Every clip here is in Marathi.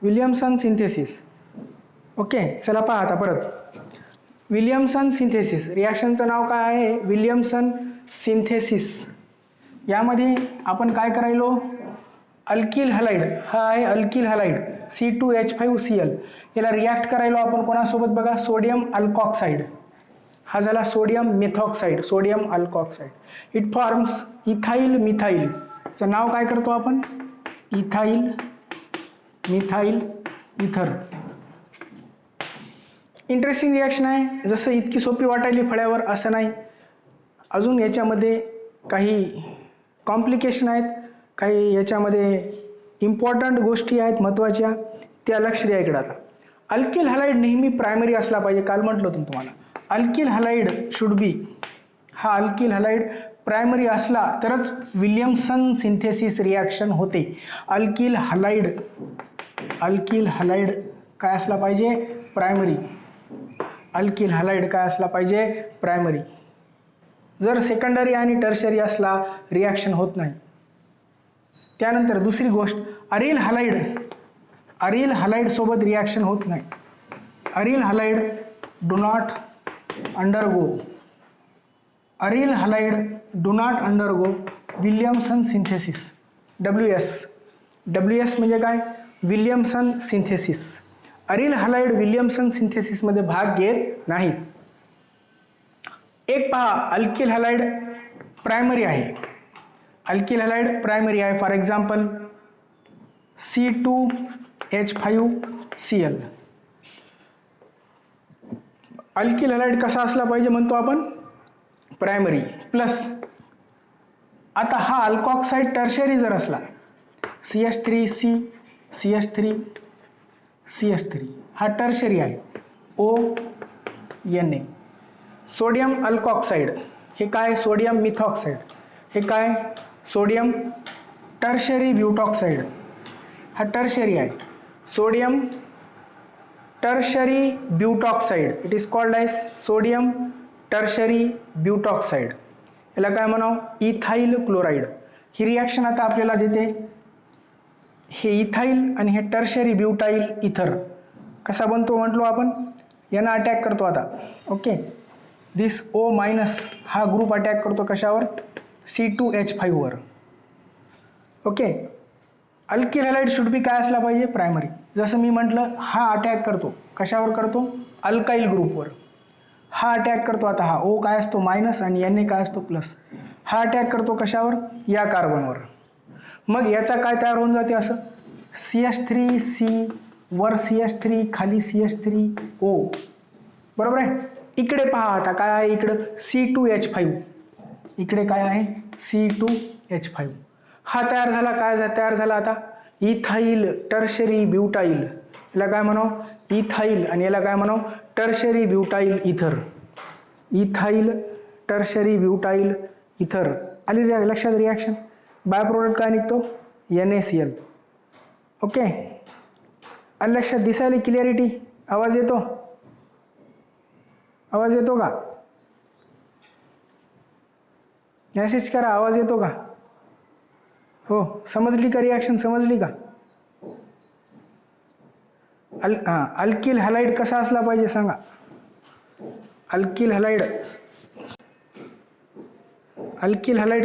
Williamson synthesis. ओके, चला पहा आता परत. विल्यमसन सिंथेसिस रिॲक्शनचं नाव काय आहे? Williamson synthesis. यामध्ये आपण काय करायलो? अल्किल हलाइड, हा आहे अल्किल हलाइड C2H5Cl. याला रिॲक्ट करायलो आपण कोणासोबत बघा? Sodium alkoxide. हा झाला sodium methoxide, sodium alkoxide. It forms ethyl methyl. चं नाव काय करतो आपण? Ethyl methyl ether. Interesting reaction आहे. जसं इतकी सोपी वाटायली फळ्यावर असं नाही, अजून याच्यामध्ये काही कॉम्प्लिकेशन आहेत, काही याच्यामध्ये इम्पॉर्टंट गोष्टी आहेत महत्त्वाच्या, त्या लक्ष द्या इकडं. आता अल्किल हलाइड नेहमी प्रायमरी असला पाहिजे. काल म्हटलं होतं तुम्हाला अल्किल हलाइड शुड बी, हा अल्किल हलाइड प्रायमरी असला तरच विल्यमसन सिंथेसिस रिॲक्शन होते. अल्किल हलाइड काय असला पाहिजे? प्रायमरी. अल्किल हलाइड काय असला पाहिजे? प्रायमरी. जर सेकंडरी आणि टर्शरी असला रिॲक्शन होत नाही. त्यानंतर दुसरी गोष्ट, अरिल हलाइड सोबत रिॲक्शन होत नाही. Aryl halide do not undergo Williamson synthesis. WS म्हणजे काय? Williamson synthesis. Aryl halide Williamson सिंथेसिसमध्ये भाग घेत नाहीत. एक पहा, अल्किल हलाइड प्रायमरी आहे. अल्किल हलाइड प्रायमरी आहे. For example C2H5Cl. Alkyl halide कसा असला पाहिजे म्हणतो आपण? प्रायमरी. प्लस आता हा अल्कॉक्साइड टर्शरी जर असला, CH3C CH3 हा टर्शरी आहे, ONA. सोडियम अल्कॉक्साइड हे काय? Sodium methoxide. हे काय? Sodium tertiary butoxide. हा टर्शरी आहे. Sodium tertiary butoxide. It is called as sodium tertiary butoxide. याला काय म्हणावं? Ethyl chloride. ही रिॲक्शन आता आपल्याला देते. हे इथाइल आणि हे टर्शरी ब्यूटाइल इथर कसा बनतो म्हटलो आपण? यांना अटॅक करतो आता. ओके, दिस O- हा ग्रुप अटॅक करतो कशावर? C2H5 वर. ओके, अल्किल हलाइड शुड बी काय असला पाहिजे? प्रायमरी. जसं मी म्हटलं, हा अटॅक करतो कशावर? करतो अल्काइल ग्रुपवर. हा अटॅक करतो आता, हा O काय असतो? मायनस आणि Na काय असतो? प्लस. हा अटॅक करतो कशावर? या कार्बनवर. मग याचा काय तयार होऊन जाते? असं CH3C वर CH3 खाली CH3O. बरोबर आहे. इकडे पहा आता काय आहे? इकडं C2H5. इकडे काय आहे? C2H5. हा तयार झाला. काय तयार झाला आता? Ethyl tertiary butyl. याला काय म्हणावं? इथाइल. आणि याला काय म्हणावं? टर्शरी ब्यूटाइल इथर. इथाइल टर्शरी ब्यूटाइल इथर. आली लक्षात रिॲक्शन? बाय प्रोडक्ट काय निघतो? NaCl. ओके, आली लक्षात? दिसायला क्लिअरिटी? आवाज येतो? आवाज येतो का? मेसेज करा, आवाज येतो का? हो, समजली का रिॲक्शन? समजली का? अल्किल हलाइड कसा असला पाहिजे सांगा? अल्किल हलाइड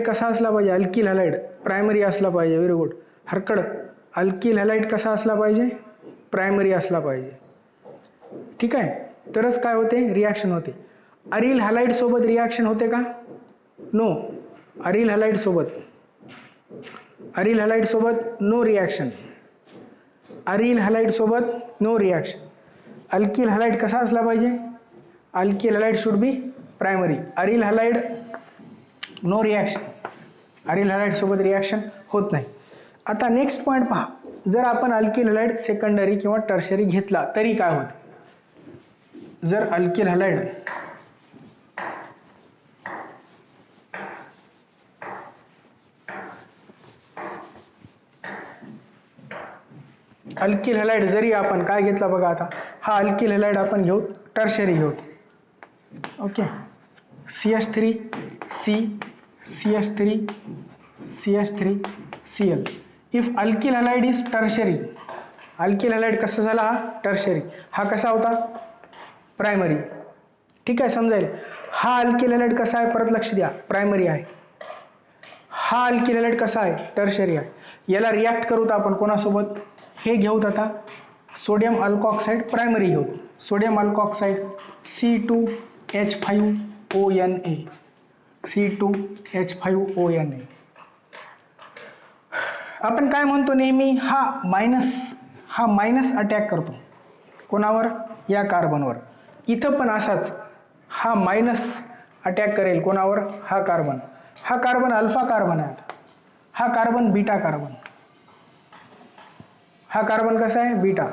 कसा असला पाहिजे? अल्किल हलाइड प्रायमरी असला पाहिजे. Very good. Harkad. Alkyl halide कसा असला पाहिजे? प्रायमरी असला पाहिजे. ठीक आहे, तरच काय होते? रिॲक्शन होते. अरिल हलाइड सोबत रिॲक्शन होते का? नो. अरिल हलाइड सोबत नो रिॲक्शन. अरिल हलाइड सोबत नो रिॲक्शन. अल्किल हलाइड कसा असला पाहिजे? Alkyl halide should be primary. Aryl halide no reaction. Aryl halide सोबत रिॲक्शन होत नाही. आता नेक्स्ट पॉईंट पहा. जर आपण अल्किल हलाइड सेकंडरी किंवा टर्शरी घेतला तरी काय होते? जर अल्किल हलाइड जरी आपण काय घेतला बघा आता, हा अल्किल हलाइड आपण घेऊ, टर्शरी घेऊ. Okay, CH3C CH3CL. If alkyl halide is tertiary, alkyl halide कसा झाला हा टर्शरी, हा कसा होता प्रायमरी. ठीक आहे समजायला. हा अल्किल हॅलाइड कसा आहे परत लक्ष द्या प्रायमरी आहे. हा अल्किल हॅलाइड कसा आहे टर्शरी आहे. याला रिॲक्ट करूत आपण कोणासोबत, हे घेऊत आता सोडियम अल्कॉक्साईड प्रायमरी घेऊ. Sodium alkoxide C2H5ONA, C2H5ONA. आपण काय म्हणतो नेहमी, हा मायनस अटॅक करतो कोणावर, या कार्बनवर. इथं पण असाच हा मायनस अटॅक करेल कोणावर, हा कार्बन. हा कार्बन अल्फा कार्बन आहे, हा कार्बन बीटा कार्बन. हा कार्बन कसा आहे बीटा.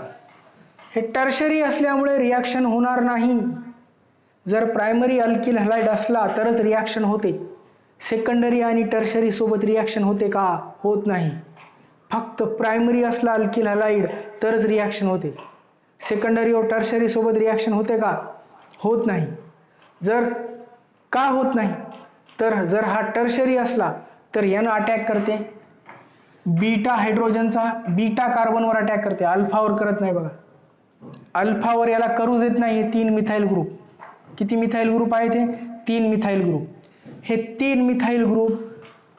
हे टर्शरी असल्यामुळे रिॲक्शन होणार नाही. जर प्रायमरी अल्किल हॅलाइड असला तरच रिॲक्शन होते. सेकंडरी आणि टर्शरी सोबत रिॲक्शन होते का, होत नाही. फक्त प्रायमरी असला अल्किल हॅलाइड तरच रिॲक्शन होते. सेकंडरी व टर्शरी सोबत रिॲक्शन होते का, होत नाही. जर का होत नाही, तर जर हा टर्शरी असला तर यानं अटॅक करते बीटा हायड्रोजनचा, बीटा कार्बनवर अटॅक करते, अल्फावर करत नाही बघा. अल्फावर याला करू देत नाही. 3 मिथाइल ग्रुप, किती मिथाइल ग्रुप आहे ते 3 मिथाइल ग्रुप. हे 3 मिथाइल ग्रुप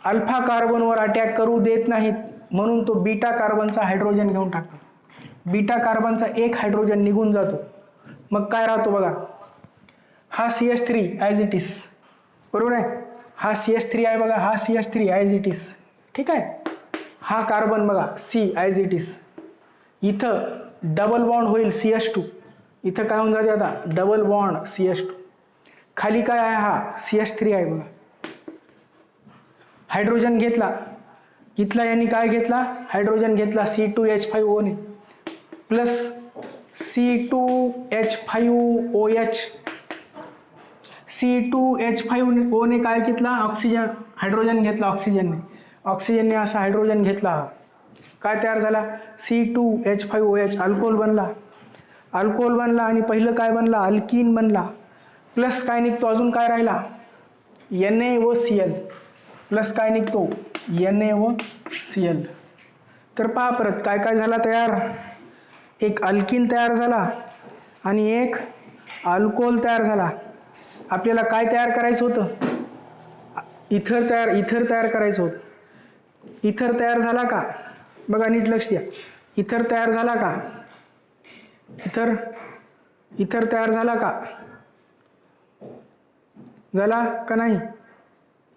अल्फा कार्बनवर अटॅक करू देत नाहीत, म्हणून तो बीटा कार्बनचा हायड्रोजन घेऊन टाकतो. बीटा कार्बनचा एक हायड्रोजन निघून जातो. मग काय राहतो बघा, हा CH3 ॲज इट इज, बरोबर आहे. हा CH3 आहे बघा, हा CH3 ॲज इट इज. ठीक आहे. हा कार्बन बघा C ॲज इट इज. इथं डबल बॉन्ड होईल CH2, इथं काय होऊन जाते आता डबल बॉन्ड CH2. खाली काय आहे, हा CH3 आहे बघा. हायड्रोजन घेतला, इथला यांनी काय घेतला हायड्रोजन घेतला C2H5ONA प्लस C2H5OH. C2H5ONA काय घेतला, ऑक्सिजन, हायड्रोजन घेतला ऑक्सिजनने. ऑक्सिजनने असा हायड्रोजन घेतला, काय तयार झाला C2H5OH, अल्कोहोल बनला. अल्कोहोल बनला आणि पहिलं काय बनला अल्कीन बनला. प्लस काय निघतो अजून काय राहिला Na व Cl, प्लस काय निघतो Na व Cl. तर पहा परत काय काय झाला तयार, एक अल्कीन तयार झाला आणि एक अल्कोहोल तयार झाला. आपल्याला काय तयार करायचं होतं, इथर तयार करायचं होतं. इथर तयार झाला का बघा, नीट लक्ष द्या. इथर तयार झाला का, इथर तयार झाला का, झाला का नाही,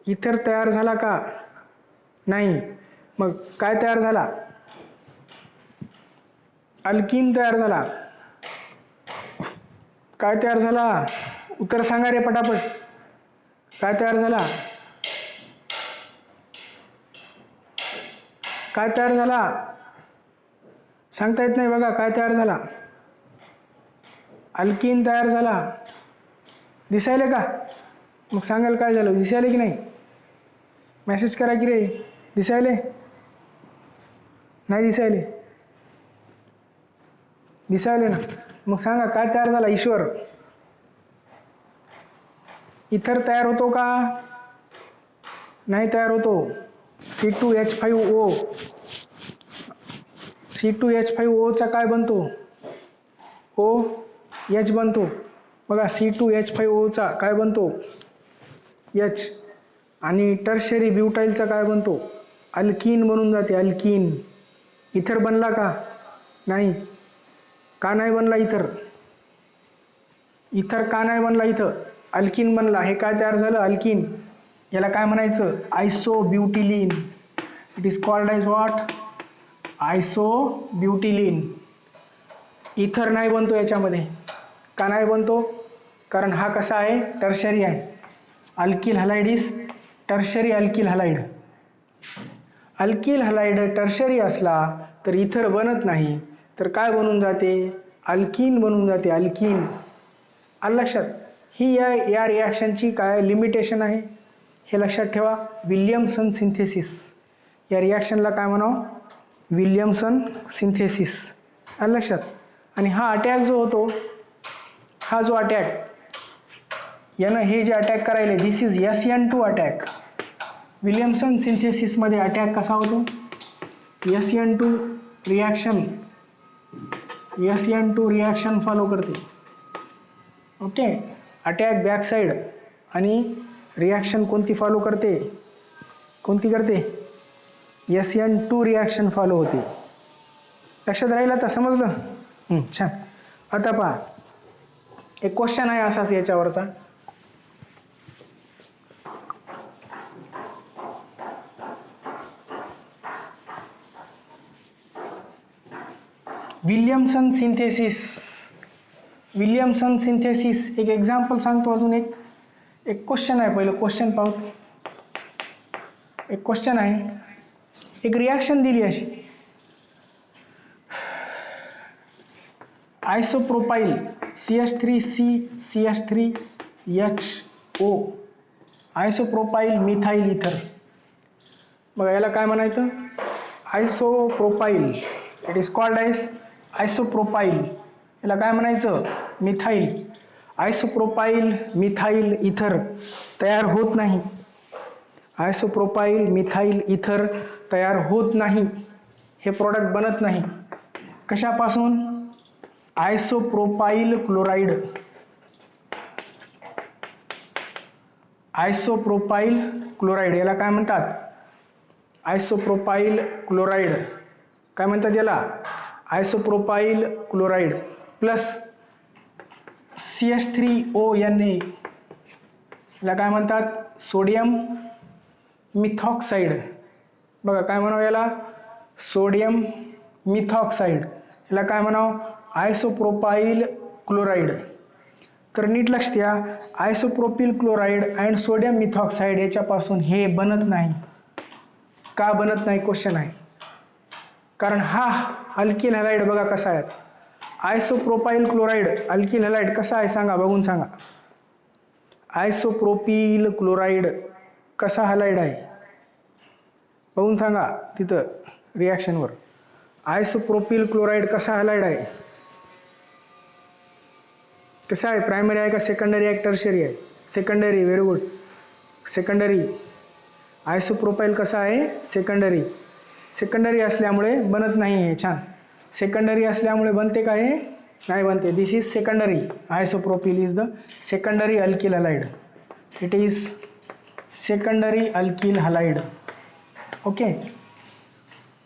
इथर तयार झाला का नाही. मग काय तयार झाला, अल्कीन तयार झाला. काय तयार झाला, उत्तर सांगा रे पटापट, काय तयार झाला, काय तयार झाला, सांगता येत नाही बघा. काय तयार झाला, अल्कीन तयार झाला. दिसायले का, मग सांगाल काय झालं, दिसायले की नाही, मेसेज करा की रे, दिसायले नाही, दिसायले दिसायले ना, मग सांगा काय तयार झाला ईश्वर. इथर तयार होतो का नाही तयार होतो, C2H5O. C2H5O चा काय बनतो OH बनतो बघा. C2H5O चा काय बनतो H, आणि टर्शरी ब्युटाईलचा काय बनतो अल्कीन बनून जाते अल्कीन. इथर बनला का नाही, का नाही बनला इथर, इथर का नाही बनला, इथं अल्कीन बनला. हे काय तयार झालं अल्कीन, याला काय म्हणायचं isobutylene. It is called as what, isobutylene. Ether नाही बनतो याच्यामध्ये, का नाही बनतो, कारण हा कसा आहे टर्शरी आहे. Alkyl halide is tertiary alkyl halide. Alkyl halide tertiary असला तर इथर बनत नाही, तर काय बनून जाते अल्कीन बनून जाते अल्कीन. आलं लक्षात. ही या रिॲक्शनची काय लिमिटेशन आहे हे लक्षात ठेवा. विल्यमसन सिंथेसिस, या रिॲक्शनला काय म्हणावं विल्यमसन सिंथेसिस. आलं लक्षात. आणि हा अटॅक जो होतो, हा जो अटॅक यानं हे जे अटॅक करायले, this is SN2 attack. Williamson सिंथेसिसमध्ये अटॅक कसा होतो, SN2 reaction SN2 reaction follow करते. ओके, अटॅक बॅक साईड आणि रिॲक्शन कोणती फॉलो करते, कोणती करते, SN2 रिॲक्शन फॉलो होते. लक्षात राहील आता, समजलं? छान. आता पहा, एक क्वेश्चन आहे असाच याच्यावरचा. विल्यमसन सिंथेसिस एक एक्झाम्पल सांगतो. अजून एक क्वेश्चन आहे. पहिलं क्वेश्चन पाहू. एक क्वेश्चन आहे, एक रिॲक्शन दिली अशी, आयसोप्रोपाइल CH3CCH3HO आयसोप्रोपाइल मिथाइल इथर. बघा याला काय म्हणायचं, isopropyl. It is called as isopropyl. याला काय म्हणायचं, मिथाइल. आयसोप्रोपाइल मिथाइल इथर तयार होत नाही. आयसोप्रोपाइल मिथाइल इथर तयार होत नाही. हे प्रोडक्ट बनत नाही. कशापासून, आयसोप्रोपाइल क्लोराइड. आयसोप्रोपाइल क्लोराइड याला काय म्हणतात, आयसोप्रोपाइल क्लोराइड. काय म्हणतात याला, आयसोप्रोपाइल क्लोराइड प्लस CH3ONA याला काय म्हणतात, सोडियम मिथॉक्साइड. बघा काय म्हणावं याला, सोडियम मिथॉक्साइड. याला काय म्हणावं, आयसोप्रोपाइल क्लोराइड. तर नीट लक्ष द्या, isopropyl chloride and sodium methoxide याच्यापासून हे बनत नाही. का बनत नाही क्वेश्चन आहे, कारण हा अल्किल हॅलाइड बघा कसा आहे. आयसोप्रोपाइल क्लोराइड अल्किल हॅलाइड कसा आहे सांगा, बघून सांगा. आयसोप्रोपिल क्लोराइड कसा हॅलाइड आहे, बघून सांगा तिथं रिॲक्शनवर. आयसोप्रोपिल क्लोराइड कसा हॅलाइड आहे, कसा आहे, प्रायमरी आहे का सेकंडरी आहे, टर्शरी आहे, secondary. Very good, secondary. Isopropyl कसा आहे, सेकंडरी. सेकंडरी असल्यामुळे बनत नाही आहे. छान. सेकंडरी असल्यामुळे बनते का हे, नाही बनते. This is secondary. Isopropyl is the secondary alkyl halide. It is secondary alkyl halide. Okay.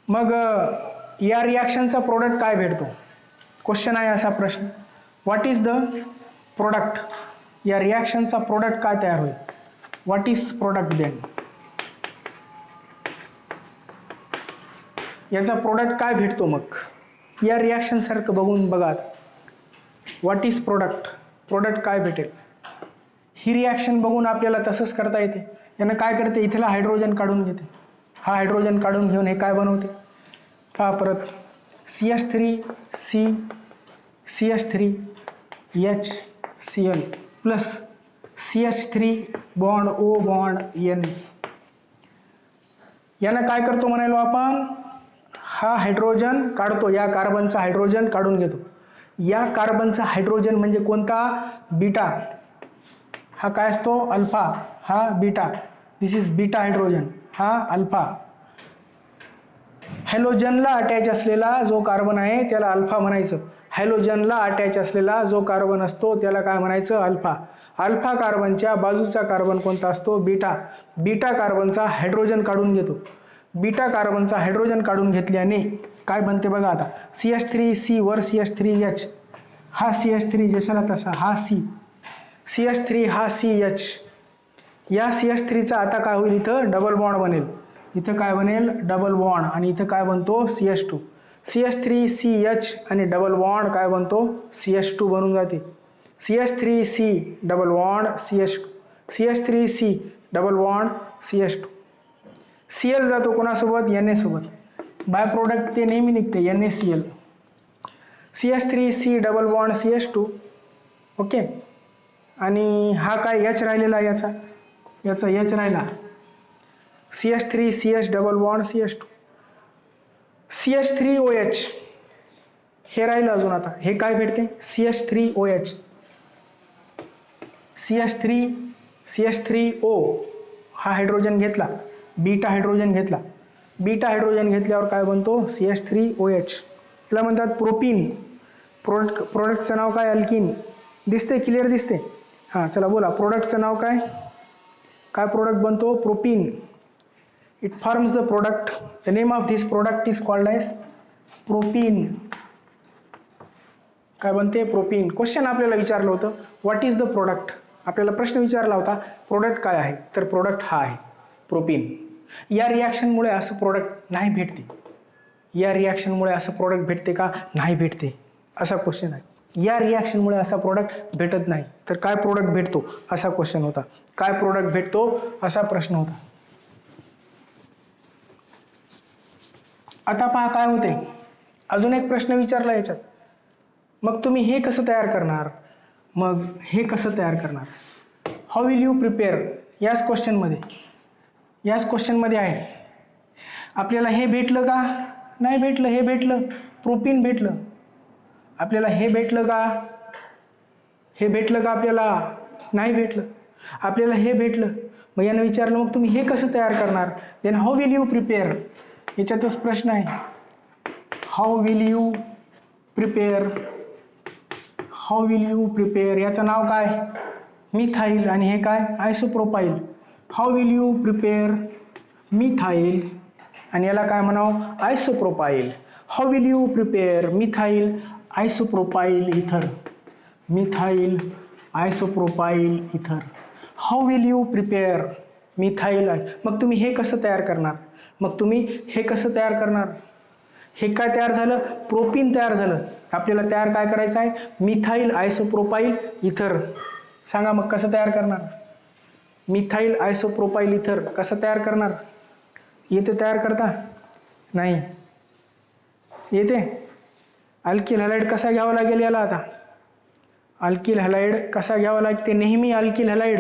मग या रिॲक्शनचा प्रोडक्ट काय भेटतो, क्वेश्चन आहे असा प्रश्न. व्हॉट इज द प्रोडक्ट, या रिॲक्शनचा प्रोडक्ट काय तयार होईल, व्हॉट इज प्रोडक्ट देन. याचा प्रोडक्ट काय भेटतो मग, या रिॲक्शन सारखं बघून बघा. व्हॉट इज प्रोडक्ट, प्रोडक्ट काय भेटेल. ही रिॲक्शन बघून आपल्याला तसंच करता येते. यानं काय करते, इथला हायड्रोजन काढून घेते. हा हायड्रोजन काढून घेऊन हे काय बनवते, पहा परत, CH3HCl plus CH3 bond O bond N. यानं काय करतो म्हणालो आपण, हा हायड्रोजन काढतो, या कार्बनचा हायड्रोजन काढून घेतो. या कार्बनचा हायड्रोजन म्हणजे कोणता, बीटा. हा काय असतो, अल्फा. हा beta. This is beta hydrogen. हा अल्फा. हॅलोजनला अटॅच असलेला जो कार्बन आहे त्याला अल्फा म्हणायचं. हॅलोजनला अटॅच असलेला जो कार्बन असतो त्याला काय म्हणायचं, अल्फा. अल्फा कार्बनच्या बाजूचा कार्बन कोणता असतो, बीटा. बीटा कार्बनचा हायड्रोजन काढून घेतो. बीटा कार्बनचा हायड्रोजन काढून घेतल्याने काय बनते बघा आता, CH3C वर CH3H. हा CH3 जशाला तसा, हा C. CH3 हा CH. या CH3चा आता काय होईल, इथं डबल बॉन्ड बनेल. इथं काय बनेल, डबल बॉन्ड. आणि इथं काय बनतो, CH2. CH3CH आणि डबल बॉन्ड काय बनतो, CH2 बनून जाते. CH3C double bond CH2. CH3C double bond CH2. Cl जातो कोणासोबत, Na सोबत. बाय प्रोडक्ट ते नेहमी निघते NaCl. CH3C double bond CH2. Okay. आणि हा काय H राहिलेला, याचा H राहिला. CH3CH double bond CH2. CH3OH हे राहिलं अजून. आता हे काय भेटते, CH3OH. CH3O हा हायड्रोजन घेतला, बीटा हायड्रोजन घेतला. बीटा हायड्रोजन घेतल्यावर काय बनतो, CH3OH. त्याला म्हणतात प्रोपीन. प्रोडक्टचं नाव काय? अल्किन. दिसते? क्लिअर दिसते? हां, चला बोला. प्रोडक्टचं नाव काय? काय प्रोडक्ट बनतो? Propene. It forms the product. The name of this product is called as propene. काय बनते? प्रोपीन. क्वेश्चन आपल्याला विचारलं होतं, व्हॉट इज द प्रोडक्ट. आपल्याला प्रश्न विचारला होता, प्रोडक्ट काय आहे? तर प्रोडक्ट हा आहे प्रोपीन. या रिॲक्शनमुळे असं प्रोडक्ट नाही भेटते. या रिॲक्शनमुळे असं प्रोडक्ट भेटते का? नाही भेटते, असा क्वेश्चन आहे. या रिॲक्शनमुळे असा प्रोडक्ट भेटत नाही, तर काय प्रोडक्ट भेटतो, असा क्वेश्चन होता. काय प्रोडक्ट भेटतो, असा प्रश्न होता. आता पहा काय होते. अजून एक प्रश्न विचारला याच्यात. मग तुम्ही हे कसं तयार करणार? मग हे कसं तयार करणार? How will you prepare? याच क्वेश्चनमध्ये आहे. आपल्याला हे भेटलं का? नाही भेटलं. हे भेटलं, प्रोपीन भेटलं. आपल्याला हे भेटलं का? हे भेटलं का आपल्याला? नाही भेटलं. आपल्याला हे भेटलं. मग यानं विचारलं, मग तुम्ही हे कसं तयार करणार? Then how will you prepare? याच्यातच प्रश्न आहे. How will you prepare? How will you prepare? याचं नाव काय? मिथाईल. आणि हे काय? Isopropyl. How will you prepare methyl, आणि याला काय म्हणावं? Isopropyl. How will you prepare methyl isopropyl ether. Methyl isopropyl ether. How will you prepare methyl. मग तुम्ही हे कसं तयार करणार? हे काय तयार झालं? प्रोपीन तयार झालं. आपल्याला तयार काय करायचं आहे? मिथाईल आयसोप्रोपाईल इथर. सांगा मग कसं तयार करणार? मिथाईल आयसोप्रोपाईल इथर कसं तयार करणार? येते तयार करता? नाही येते. अल्किल हॅलाइड कसा घ्यावा लागेल याला? आता अल्किल हॅलाइड कसा घ्यावा लागते? नेहमी अल्किल हॅलाइड,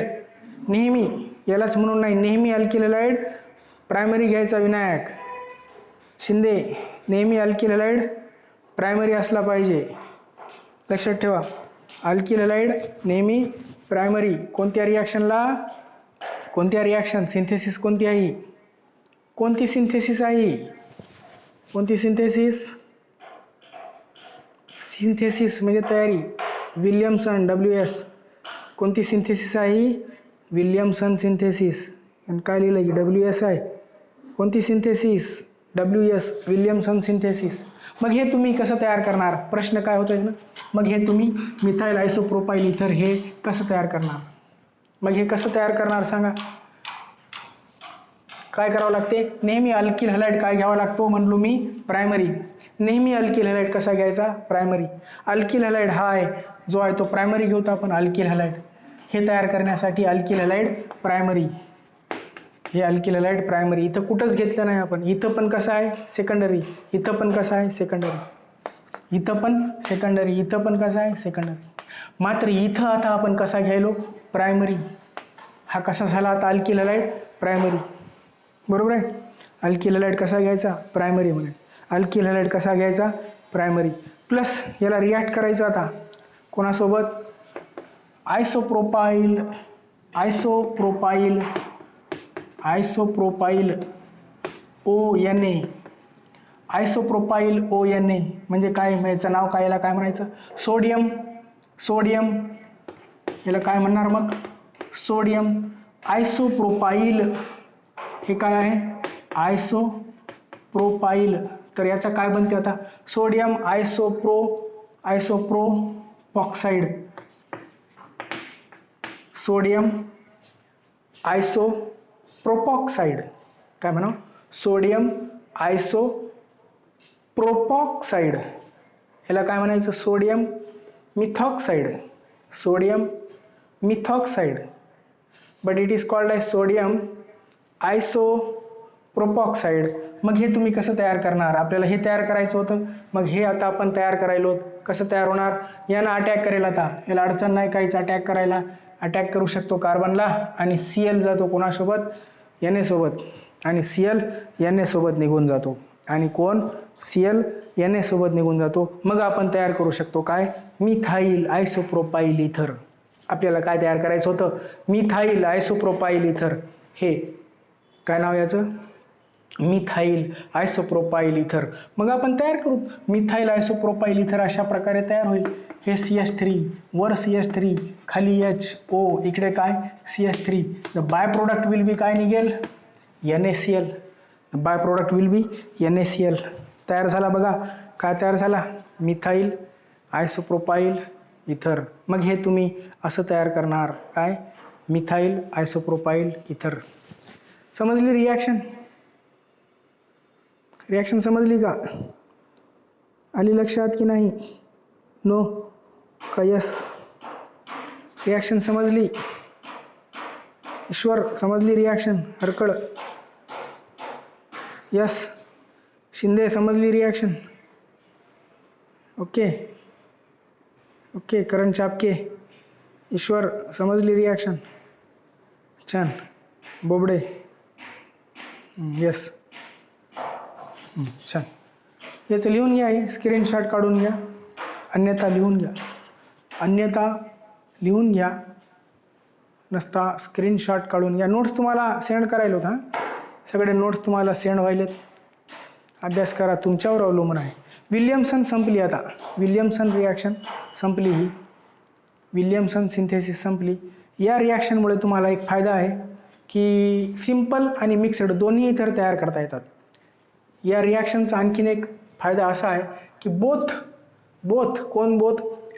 नेहमी, यालाच म्हणून नाही, नेहमी अल्किल हॅलाइड प्रायमरी घ्यायचा. विनायक शिंदे, नेहमी अल्किल हॅलाइड प्रायमरी असला पाहिजे. लक्षात ठेवा, अल्किल हॅलाइड नेहमी प्रायमरी. कोणत्या रिॲक्शन सिंथेसिस कोणती आहे? कोणती सिंथेसिस आहे? कोणती सिंथेसिस? सिंथेसिस म्हणजे तयारी. Williamson WS. कोणती सिंथेसिस आहे? Williamson synthesis. आणि काय लिहिलं की WS आहे? कोणती सिंथेसिस? WS, Williamson synthesis. मग हे तुम्ही कसं तयार करणार? प्रश्न काय होतोय ना, मग हे तुम्ही मिथाईल आयसोप्रोपाईल इथर हे कसं तयार करणार? मग हे कसं तयार करणार सांगा? काय करावं लागते? नेहमी अल्किल हॅलाइड काय घ्यावा लागतो म्हणलो मी? प्रायमरी. नेहमी अल्किल हॅलाइड कसा घ्यायचा? प्रायमरी. अल्किल हॅलाइड हा आहे जो आहे तो प्रायमरी घेऊतो आपण. अल्किल हॅलाइड हे तयार करण्यासाठी अल्किल हॅलाइड प्रायमरी. हे अल्किल हॅलाइड प्रायमरी. इथं कुठंच घेतलं नाही आपण. इथं पण कसं आहे? सेकंडरी. इथं पण कसं आहे? सेकंडरी. इथं पण सेकंडरी. इथं पण कसं आहे? सेकंडरी. मात्र इथं आता आपण कसा घ्यायलो? प्रायमरी. हा कसा झाला आता? Alkyl halide primary. बरोबर आहे? अल्किल हॅलाइड कसा घ्यायचा? प्रायमरी म्हणे. अल्किल हॅलाइड कसा घ्यायचा? प्रायमरी. प्लस याला रिॲक्ट करायचं आता कोणासोबत? आयसोप्रोपाईल. आयसोप्रोपाईल ONA. आयसोप्रोपाईल ONA म्हणजे काय? याचं नाव काय? याला काय म्हणायचं? सोडियम. याला काय म्हणणार मग? Sodium isopropyl. हे काय आहे? आयसोप्रोपाईल. तर याचा काय बनते आता? Sodium isopropoxide. Sodium isopropoxide. काय म्हणा? Sodium isopropoxide. याला काय म्हणायचं? Sodium methoxide. Sodium methoxide. But it is called as sodium isopropoxide. मग हे तुम्ही कसं तयार करणार? आपल्याला हे तयार करायचं होतं. मग हे आता आपण तयार करायलो. कसं तयार होणार? यानं अटॅक करेल. आता याला अडचण नाही काहीच अटॅक करायला. अटॅक करू शकतो कार्बनला. आणि Cl जातो कोणासोबत? Na सोबत. आणि Cl Na सोबत निघून जातो. आणि कोण? Cl Na सोबत निघून जातो. मग आपण तयार करू शकतो काय? मिथाईल आयसोप्रोपाईल इथर. आपल्याला काय तयार करायचं होतं? मिथाईल आयसोप्रोपाईल इथर. हे काय नाव याचं? मिथाईल आयसोप्रोपाईल इथर. मग आपण तयार करू. मिथाईल आयसोप्रोपाईल इथर अशा प्रकारे तयार होईल. हे CH3, वर CH3, खाली HO, इकडे काय CH3. The by product will be काय निघेल, NaCl. By product will be NaCl. तयार झाला बघा. काय तयार झाला, मिथाईल आयसोप्रोपाईल इथर. मग हे तुम्ही असं तयार करणार, काय, मिथाईल आयसोप्रोपाईल इथर. समजली रिॲक्शन? रिॲक्शन समजली का? आली लक्षात की नाही? नो का यस? रिॲक्शन समजली? ईश्वर समजली रिॲक्शन? हरकळ यस. शिंदे समजली reaction? Okay okay. Karan Chapke, Ishwar समजली रिॲक्शन? छान. बोबडे यस. छान. याचं लिहून घ्या, हे स्क्रीनशॉट काढून घ्या, अन्यथा लिहून घ्या. अन्यथा लिहून घ्या, नसता स्क्रीनशॉट काढून घ्या. नोट्स तुम्हाला सेंड करायला होता. सगळे नोट्स तुम्हाला सेंड व्हायलेत. अभ्यास करा, तुमच्यावर अवलंबून आहे. विल्यमसन संपली आता. विल्यमसन रिॲक्शन संपली. ही विल्यमसन सिंथेसिस संपली. या रिॲक्शनमुळे तुम्हाला एक फायदा आहे की सिंपल आणि मिक्सड दोन्ही इथर तयार करता येतात. या रिॲक्शनचा आणखीन एक फायदा असा आहे की बोथ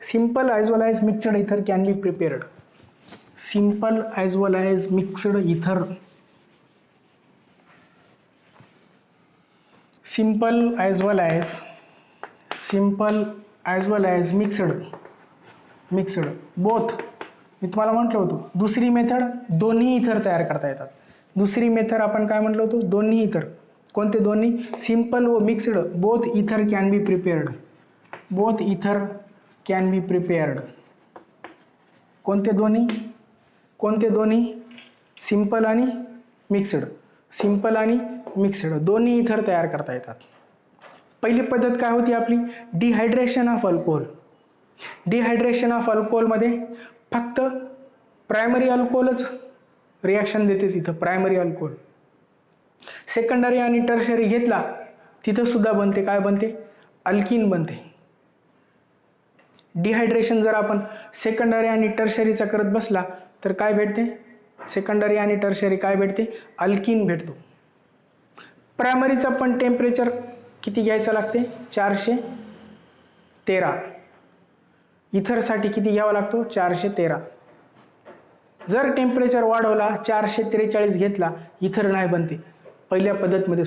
सिंपल ॲज वेल ॲज मिक्सड इथर can be prepared. Simple as well as mixed इथर. सिंपल ॲज वेल ॲज मिक्सड बोथ. मी तुम्हाला म्हटलं होतं दुसरी मेथड दोन्ही इथर तयार करता येतात. दुसरी मेथड आपण काय म्हटलं होतं, दोन्ही इथर. कोणते दोन्ही? सिंपल व मिक्सड. बोथ इथर कॅन बी प्रिपेअर्ड. बोथ इथर कॅन बी प्रिपेअर्ड. कोणते दोन्ही? कोणते दोन्ही? सिंपल आणि मिक्सड. सिंपल आणि मिक्सड दोन्ही इथर तयार करता येतात. पहिली पद्धत काय होती आपली? Dehydration of alcohol. Dehydration of अल्कोहोलमध्ये फक्त प्रायमरी अल्कोहोलच रिॲक्शन देते तिथं, प्रायमरी अल्कोहोल. सेकंडरी आणि टर्शरी घेतला तिथं सुद्धा बनते, काय बनते? अल्किन बनते. डिहायड्रेशन जर आपण सेकंडरी आणि टर्शरीचा करत बसला तर काय भेटते? सेकंडरी आणि टर्शरी काय भेटते? अल्किन भेटतो. प्रायमरीचा पण टेम्परेचर किती घ्यायचं लागते? 413. इथरसाठी किती घ्यावा लागतो? 413. जर टेम्परेचर वाढवला 443 घेतला, इथर नाही बनते. पहिल्या पद्धतमध्ये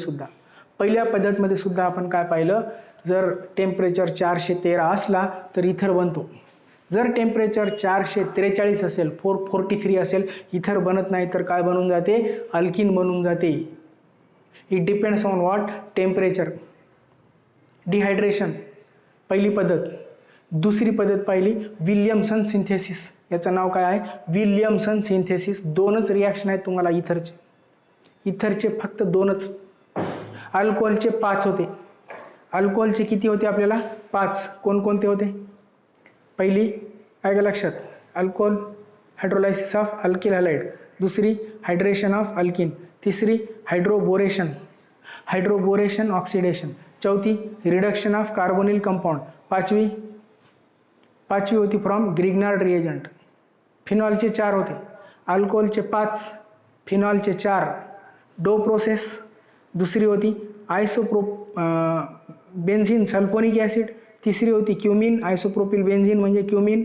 सुद्धा आपण काय पाहिलं, जर टेम्परेचर 413 असला तर इथर बनतो. जर टेम्परेचर 443 असेल, 443 असेल, इथर बनत नाही तर काय बनून जाते? अल्किन बनून जाते. It depends on what? Temperature. Dehydration पहिली पद्धत. दुसरी पद्धत पाहिली विल्यमसन सिंथेसिस. याचं नाव काय आहे? Williamson synthesis. दोनच रिॲक्शन आहेत तुम्हाला इथरचे. इथरचे फक्त दोनच. अल्कोहोलचे 5 होते. अल्कोहोलचे किती होते आपल्याला? 5. कोणकोणते होते? पहिली काय का लक्षात? Alcohol hydrolysis of alkyl halide. दुसरी हायड्रेशन ऑफ अल्किन. तिसरी हायड्रोबोरेशन ऑक्सिडेशन. चौथी रिडक्शन ऑफ कार्बोनिल कंपाऊंड. पाचवी होती फ्रॉम ग्रिग्नार्ड रिएजंट. फिनॉलचे 4 होते. अल्कोहोलचे 5, फिनॉलचे 4. डो प्रोसेस. दुसरी होती बेन्झिन सल्फोनिक ॲसिड. तिसरी होती क्युमिन आयसोप्रोपिल बेन्झिन म्हणजे क्युमिन.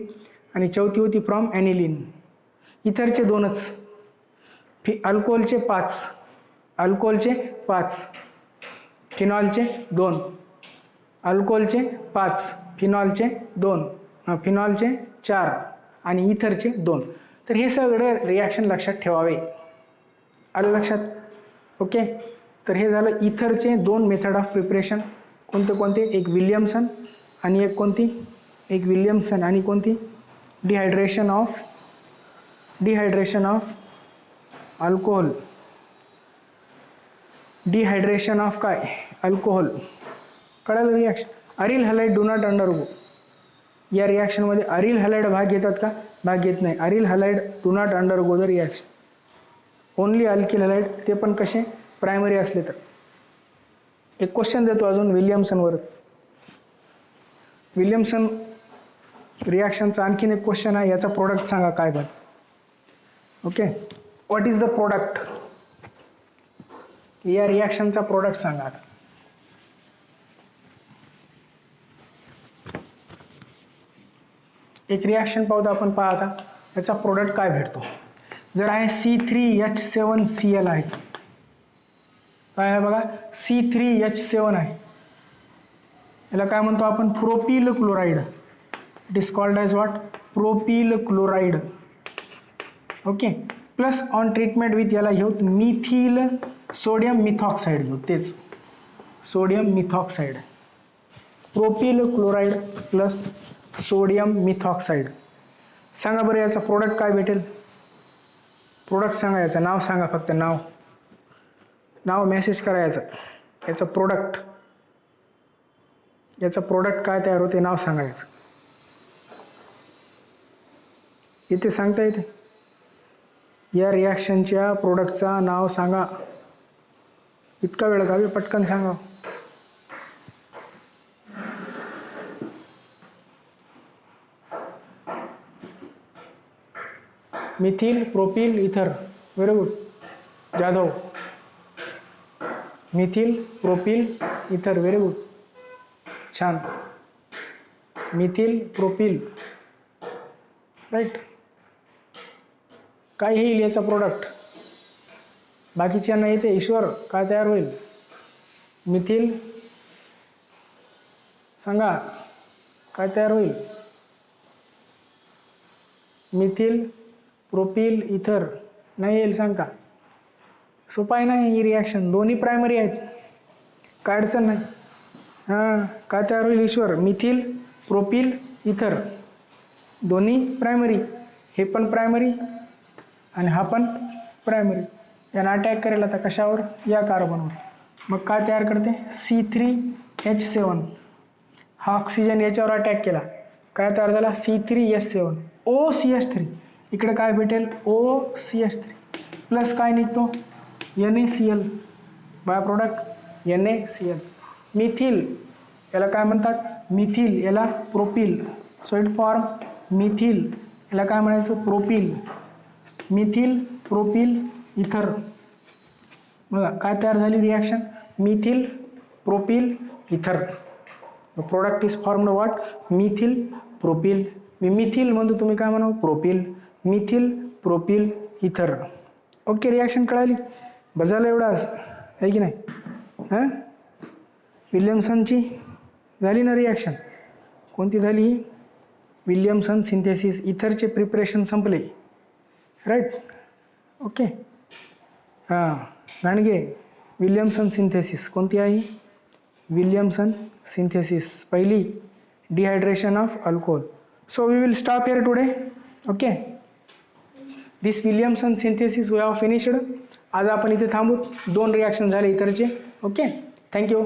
आणि चौथी होती फ्रॉम ॲनिलिन. इथरचे दोनच. अल्कोहोलचे 5, फिनॉलचे 2. अल्कोहोलचे 5, फिनॉलचे 2, फिनॉलचे 4 आणि इथरचे 2. तर हे सगळे रिॲक्शन लक्षात ठेवावे. आलं लक्षात? ओके. तर हे झालं इथरचे 2 मेथड ऑफ प्रिपरेशन. कोणते? एक विल्यमसन आणि एक कोणती? एक विल्यमसन आणि कोणती? Dehydration of alcohol. Dehydration of काय? अल्कोहोल. कळालं reaction? Aryl halide do not undergo. या रिॲक्शनमध्ये अरिल हॅलाइड भाग घेतात का? भाग घेत नाही. Aryl halide do not undergo the reaction. Only alkyl halide, ते पण कसे? प्रायमरी असले तर. एक क्वेश्चन देतो अजून विल्यमसनवर. विल्यमसन रिॲक्शनचा आणखीन एक क्वेश्चन आहे, याचा प्रोडक्ट सांगा काय बघ. Okay, what is the product, या रिॲक्शनचा प्रोडक्ट सांगा. एक रिॲक्शन पाहतो आपण, पहा आता याचा प्रोडक्ट काय भेटतो. जर आहे C3H7Cl आहे, काय आहे बघा, C3H7 आहे, याला काय म्हणतो आपण, propyl chloride. It is called as what, propyl chloride. Okay, plus on treatment with याला घेऊ मिथिल सोडियम मिथॉक्साईड घेऊ, तेच sodium methoxide, propyl chloride plus sodium methoxide. सांगा बरं याचा प्रोडक्ट काय भेटेल. प्रोडक्ट सांगा, याचं नाव सांगा, फक्त नाव मेसेज करा याचं. याचं प्रोडक्ट, याचं प्रोडक्ट काय तयार होते, नाव सांगा याचं. इथे सांगता येते, या रिॲक्शनच्या प्रोडक्टचा नाव सांगा. इतका वेळ गावी, पटकन सांगा. Methyl propyl ether, very good Jadhav. Methyl propyl ether, very good, छान. Methyl propyl, right. काय येईल याचा प्रोडक्ट, बाकीच्यांना येते. ईश्वर, काय तयार होईल. मिथिल सांगा, काय तयार होईल. मिथिल प्रोपिल इथर नाही येईल, सांगता. सोपा आहे ना ही रिॲक्शन, दोन्ही प्रायमरी आहेत, काय अडचण नाही. हां, काय तयार होईल ईश्वर, मिथिल प्रोपिल इथर, दोन्ही प्रायमरी, हे पण प्रायमरी आणि हा पण प्रायमरी. यांना अटॅक करेल आता कशावर, या कार्बनवर. मग काय तयार करते, C3H7. हा ऑक्सिजन याच्यावर अटॅक केला, काय तयार झाला, C3H7, OCH3. इकडे काय भेटेल, OCH3 प्लस काय निघतो, NaCl, by product NaCl. Methyl, याला काय म्हणतात, मिथिल, याला propyl, so it form methyl, याला काय म्हणायचं, प्रोपिल. मिथिल प्रोपिल इथर, बघा काय तयार झाली रिॲक्शन, मिथिल प्रोपिल इथर. Product is formed what, methyl propyl. Me methyl म्हणतो, तुम्ही काय म्हणा, प्रोपिल. मिथिल प्रोपिल इथर. ओके, रिॲक्शन कळाली, बजायला एवढाच आहे की नाही. हां, विल्यमसनची झाली ना रिॲक्शन, कोणती झाली, विल्यमसन सिंथेसिस. इथरचे प्रिपरेशन संपले, राईट. ओके, हां, गाणगे, विल्यमसन सिंथेसिस कोणती आहे, विल्यमसन सिंथेसिस पहिली, dehydration of alcohol. So we will stop here today. Okay, this Williamson synthesis we have finished. आज आपण इथे थांबू, 2 रिॲक्शन झाले इतरचे. Okay, thank you.